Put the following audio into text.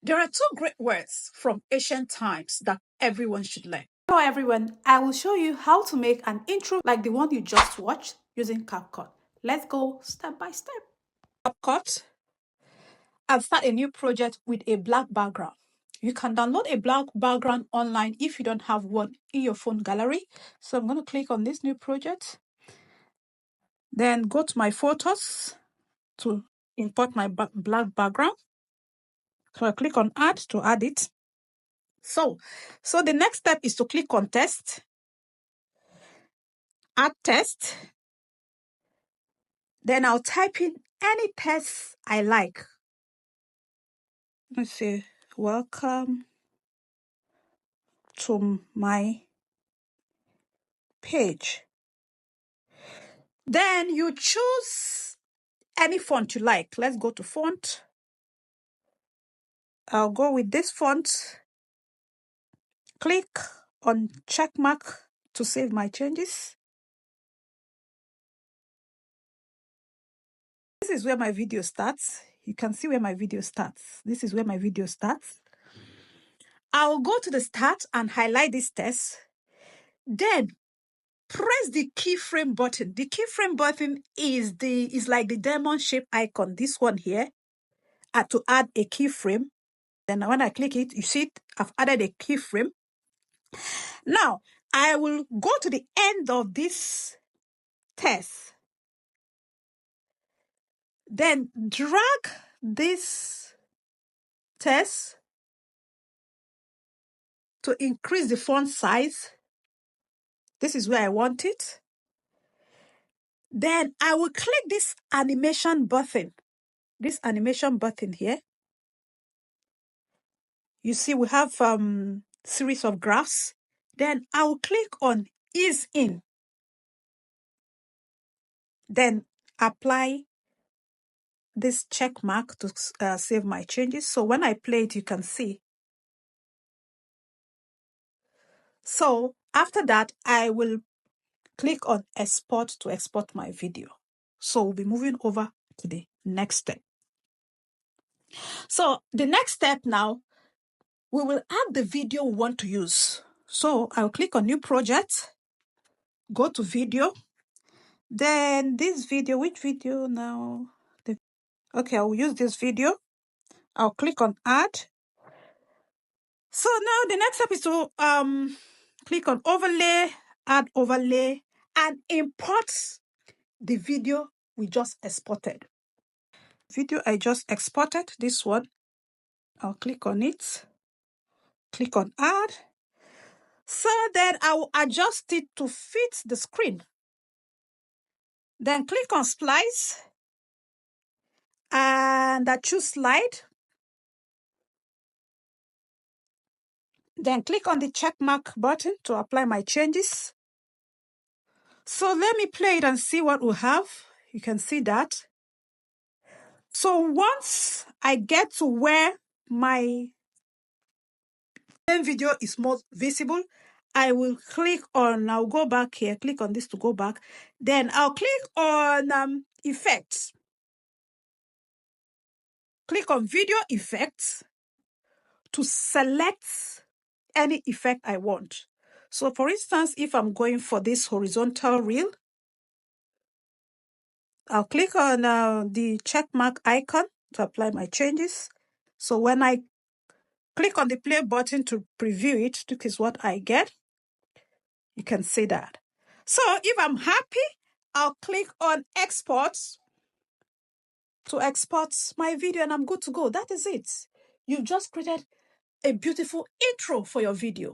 There are two great words from ancient times that everyone should learn. Hello everyone, I will show you how to make an intro like the one you just watched using CapCut. Let's go step by step. CapCut and start a new project with a black background. You can download a black background online if you don't have one in your phone gallery. So I'm going to click on this new project. Then go to my photos to import my black background. So I click on add to add it. So the next step is to click on test, add test. Then I'll type in any text I like. Let's say, welcome to my page. Then you choose any font you like. Let's go to font. I'll go with this font. Click on check mark to save my changes. This is where my video starts. You can see where my video starts. This is where my video starts. I'll go to the start and highlight this text. Then press the keyframe button. The keyframe button is like the diamond shape icon. This one here. To add a keyframe. Then when I click it, you see I've added a keyframe. Now I will go to the end of this text. Then drag this text to increase the font size. This is where I want it. Then I will click this animation button. This animation button here. You see we have series of graphs. Then I will click on ease in. Then apply this check mark to save my changes. So when I play it, you can see. So after that, I will click on export to export my video. So we'll be moving over to the next step. So the next step now, we will add the video we want to use. So I'll click on new project, go to video. Then this video, which video now? Okay, I'll use this video. I'll click on add. So now the next step is to click on overlay, add overlay, and import the video we just exported. Video I just exported, this one. I'll click on it. Click on add. So then I will adjust it to fit the screen. Then click on splice. And I choose slide. Then click on the check mark button to apply my changes. So let me play it and see what we have. You can see that. So once I get to where my video is more visible, I will click on, I'll go back here, click on this to go back. Then I'll click on effects. Click on video effects to select any effect I want. So for instance, if I'm going for this horizontal reel, I'll click on the check mark icon to apply my changes. So when I click on the play button to preview it, this is what I get. You can see that. So if I'm happy, I'll click on export to export my video and I'm good to go. That is it. You've just created a beautiful intro for your video.